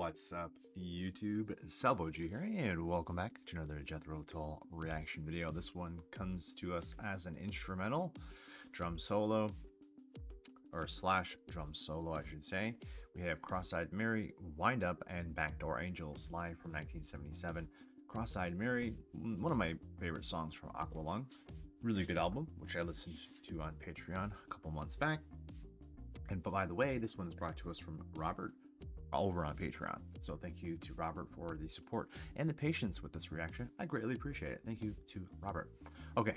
What's up, YouTube? SalvoG here, and welcome back to another Jethro Tull reaction video. This one comes to us as an instrumental drum solo, or slash drum solo, I should say. We have Cross-Eyed Mary, Wind Up, and Backdoor Angels, live from 1977. Cross-Eyed Mary, one of my favorite songs from Aqualung. Really good album, which I listened to on Patreon a couple months back. And by the way, this one is brought to us from Robert over on Patreon. So thank you to Robert for the support and the patience with this reaction. I greatly appreciate it. Thank you to Robert. Okay,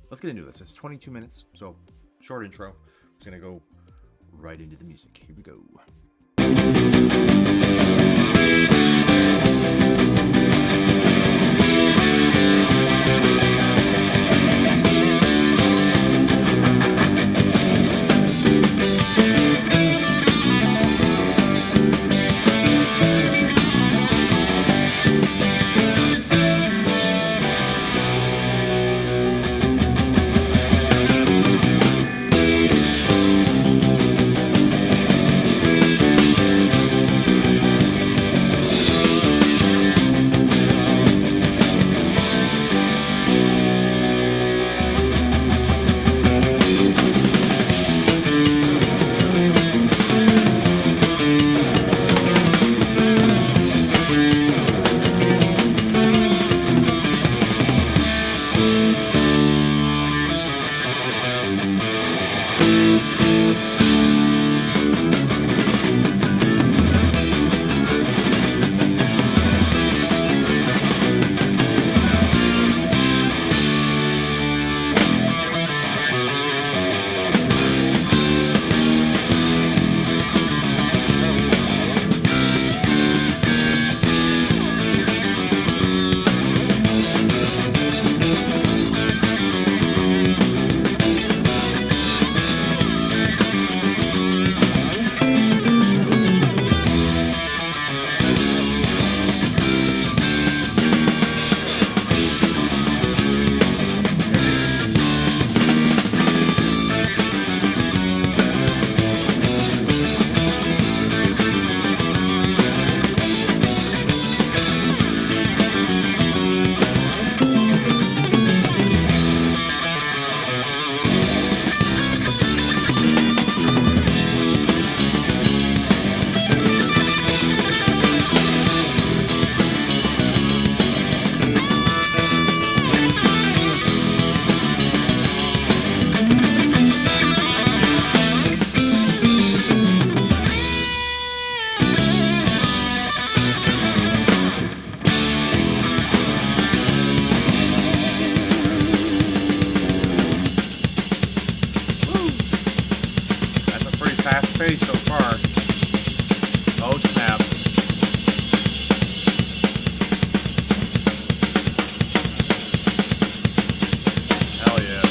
let's get into this. It's 22 minutes, so short intro. I'm just gonna go right into the music. Here we go. Fast pace so far. Oh snap. Hell yeah.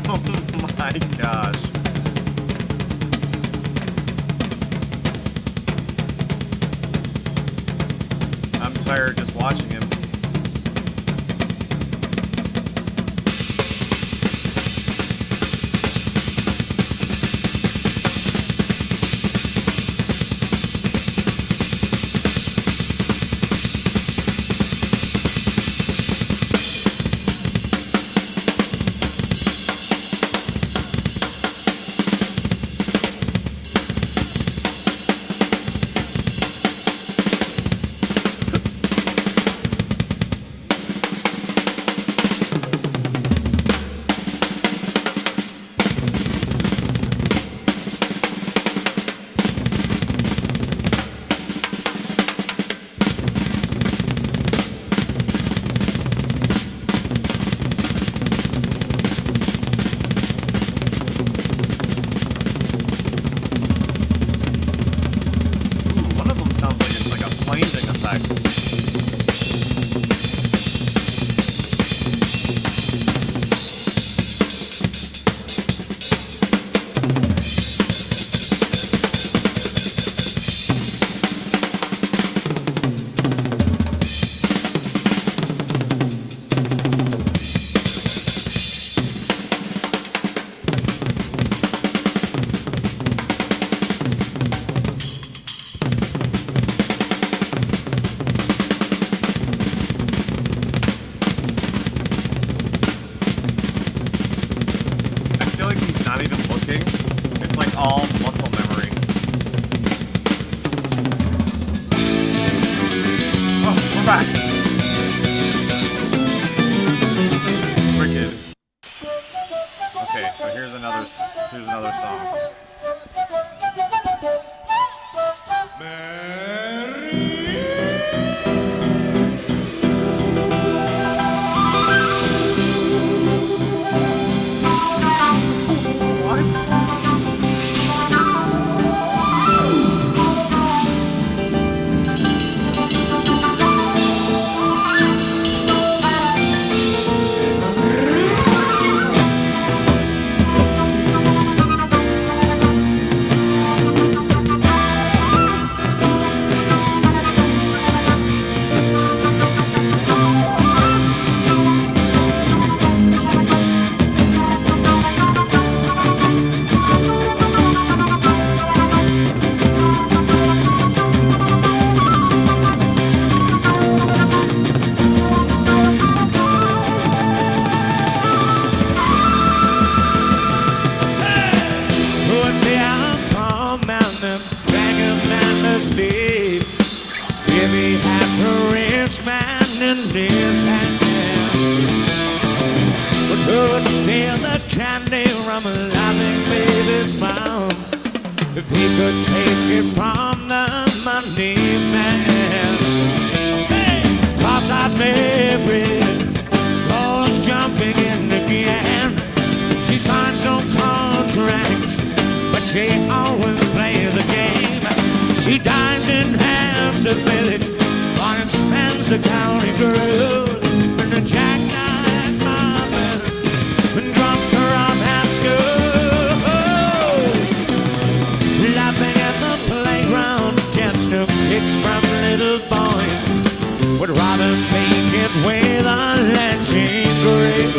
Oh my gosh. I'm tired just watching him. All muscle memory. Oh, we're back. Wicked. Okay, so here's another song. If he could take it from the money man, hey, cross-eyed Mary goes jumping in again. She signs no contracts, but she always plays a game. She dines in Hampstead Village, but and spends the county girl in the jackknife mama and drops her off at school. Laughing at the playground, gets no kicks from little boys. Would rather make it with a lynching grave.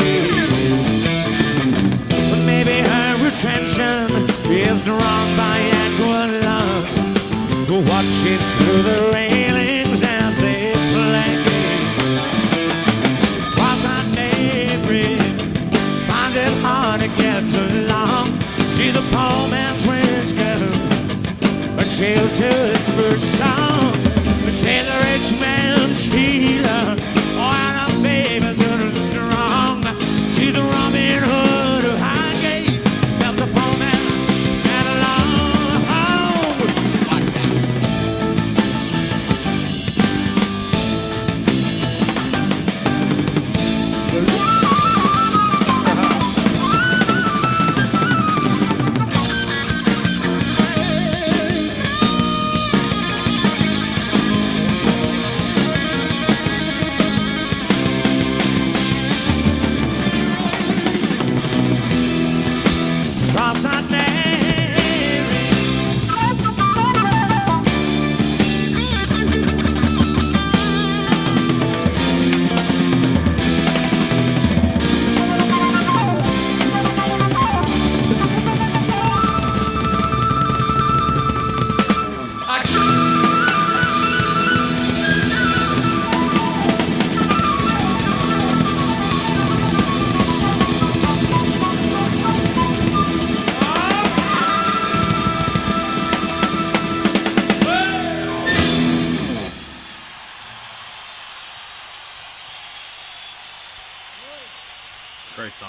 But maybe her attention is drawn by aqua love, who watches through the railings as they play. Cross-eyed Mary finds it hard to get along. She's a poor man's rich girl, but she'll do it for song. But she's a rich man's stealer, oh, and her baby's good and strong. She's a Robin Hood of Highgate, helped a poor man get along.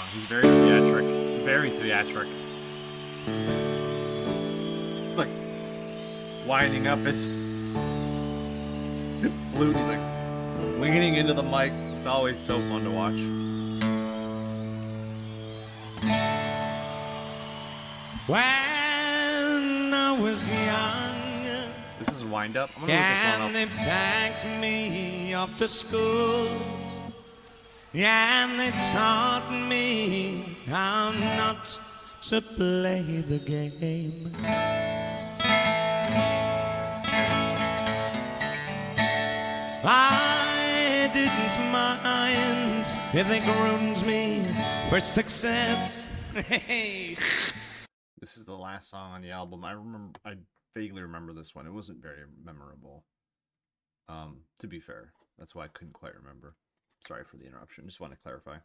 song. He's very theatric. Very theatric. It's like winding up his flute. He's like leaning into the mic. It's always so fun to watch. When I was young, this is wind up. I'm gonna look this one up. and they packed me off to school, and they taught me how not to play the game. I didn't mind if they groomed me for success. This is the last song on the album. I vaguely remember this one. It wasn't very memorable. To be fair, that's why I couldn't quite remember. Sorry for the interruption. Just want to clarify.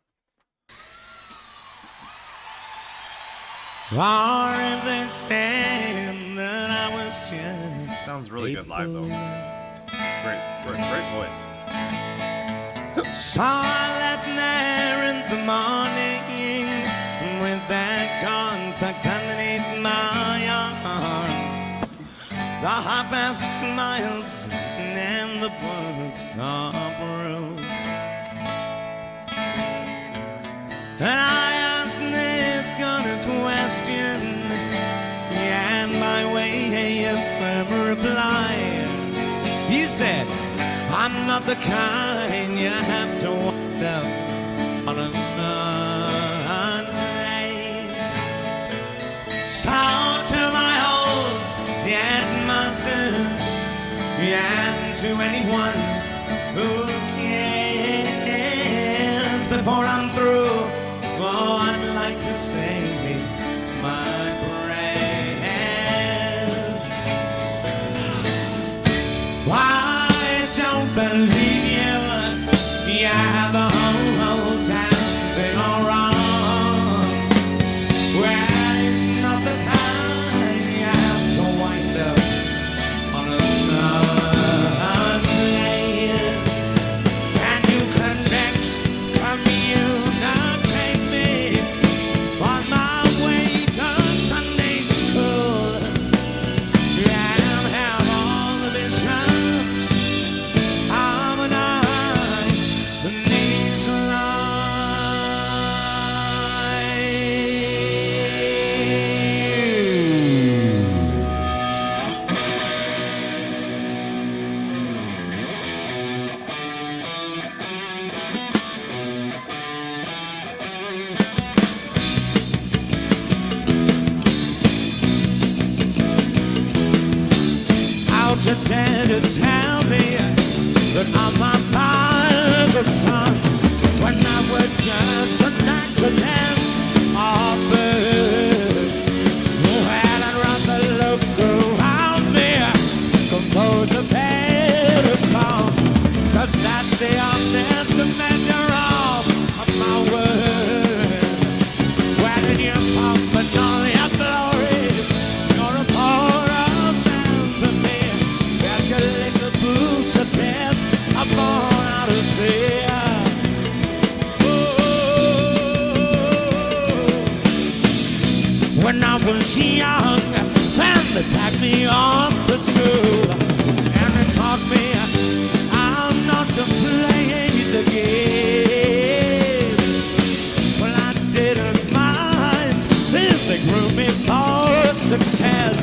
Or if they say that I was just Sounds really good live though. Great voice. So I left there in the morning with that contact underneath my arm, the half-assed smiles and the book of rules. And I asked this kind of question, and by way of firm reply, he said, I'm not the kind you have to walk down on a Sunday. So to my old headmaster and to anyone who cares, before I'm through, oh, I'd like to say my prayers. I don't believe you. You have the whole damn thing all wrong. Well, it's not the kind you have to wind up on a Sunday. And you connect, communicate me on my way to Sunday school. And have all the bishops harmonize these Out to dare to tell me that I'm my father's son, when I was just an accident of birth. Well, I'd rather look around me, compose a better song, 'cause that's the honest measure of my word. When you pump and all your glory, you're a part of them to me. There's your little boots of death, I'm born out of fear. When I was young, and they packed me off to school, and they taught me how not to play the game. Well, I didn't mind if they grew me for success,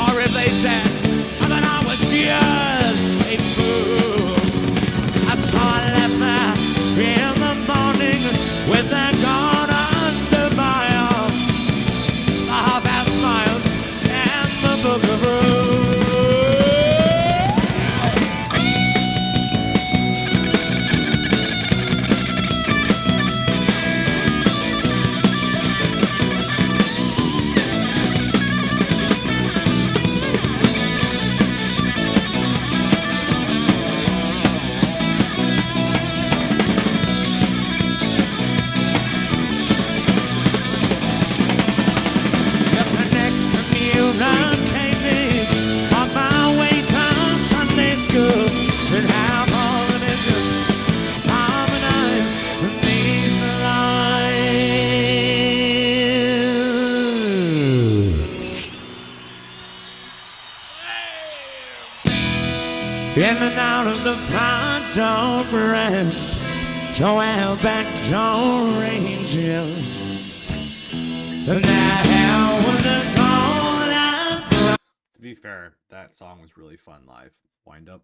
or if they said that I was just a fool. So I left there in the morning with that gun under my arm, the half-assed smiles and the book of rules. in and out of the front door grand. So our back door ranges. And now was a cold and To be fair, that song was really fun live. Wind up.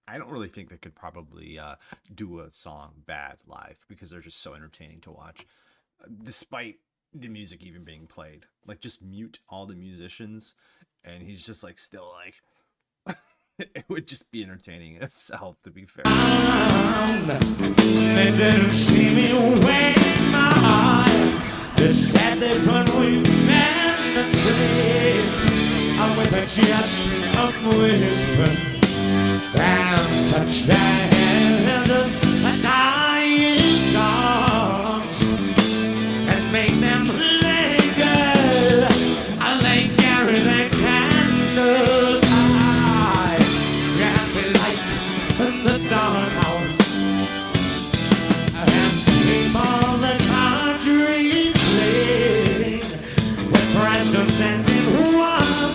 I don't really think they could probably do a song bad live because they're just so entertaining to watch, despite the music even being played. Like, just mute all the musicians, and he's just like still like. It would just be entertaining itself, to be fair. they didn't see me waiting my heart. They said they put we meant to say. I'm with a just a whisper and touch the hands of dying dogs and make them linger. I linger in the candles. In the dark house and sleep all the country playing with Preston scented one house.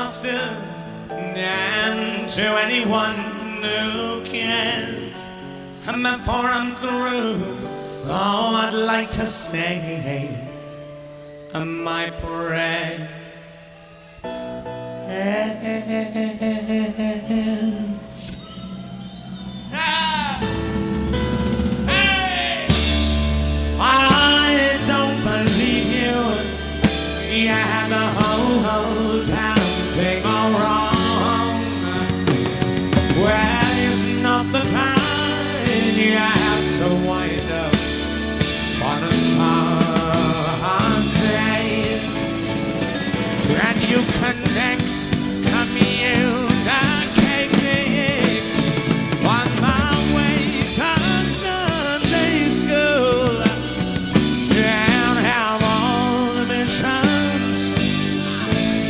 lost it. And to anyone who cares, and before I'm through, oh, I'd like to say my prayer. Hey! I don't believe you. You had the whole damn thing all wrong. Well, it's not the kind you have to wind up on a Sunday. And you connect, communicating on my way to Sunday school, and have all the missions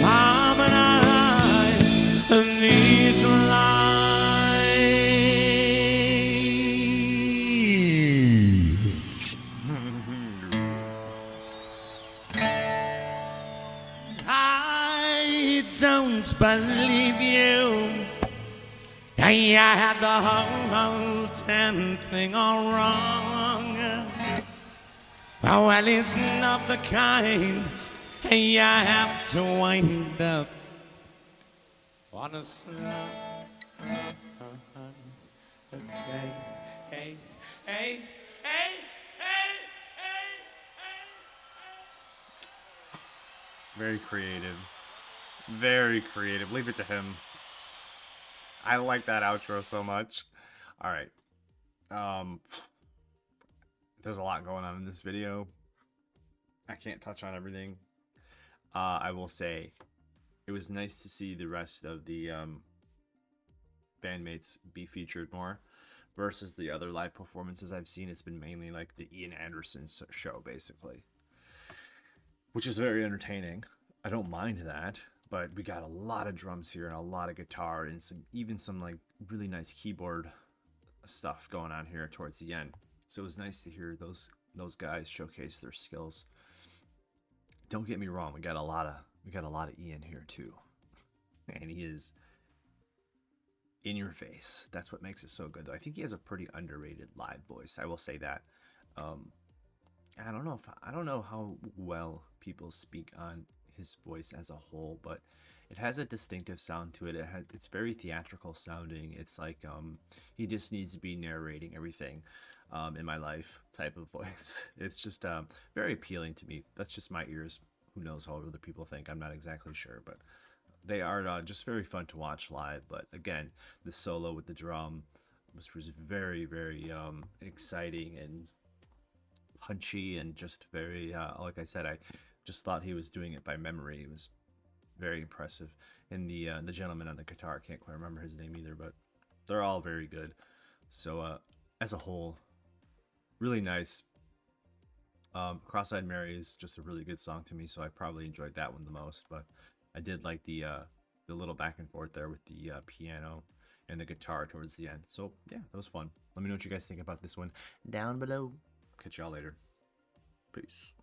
harmonize these lines. I don't believe you. I had the whole damn thing all wrong. Oh, well, it's not the kind you have to wind up on a slum. Hey, hey, hey, hey, hey. Very creative. Very creative. Leave it to him. I like that outro so much. All right. There's a lot going on in this video. I can't touch on everything. I will say it was nice to see the rest of the bandmates be featured more versus the other live performances I've seen. It's been mainly like the Ian Anderson's show, basically, which is very entertaining. I don't mind that, but we got a lot of drums here and a lot of guitar and even some like really nice keyboard stuff going on here towards the end. So it was nice to hear those guys showcase their skills. Don't get me wrong, we got a lot of Ian here too, and he is in your face. That's what makes it so good, though. I think he has a pretty underrated live voice. I will say that. I don't know how well people speak on his voice as a whole, but it has a distinctive sound to it. It's very theatrical sounding. It's like he just needs to be narrating everything in my life type of voice. It's just very appealing to me. That's just my ears. Who knows how other people think? I'm not exactly sure, but they are just very fun to watch live. But again, the solo with the drum was very, very exciting and punchy, and just very like I said, I just thought he was doing it by memory. It was very impressive. And the gentleman on the guitar, I can't quite remember his name either, but they're all very good. So as a whole, really nice. Cross-Eyed Mary is just a really good song to me, so I probably enjoyed that one the most. But I did like the little back and forth there with the piano and the guitar towards the end. So yeah, that was fun. Let me know what you guys think about this one down below. Catch y'all later. Peace.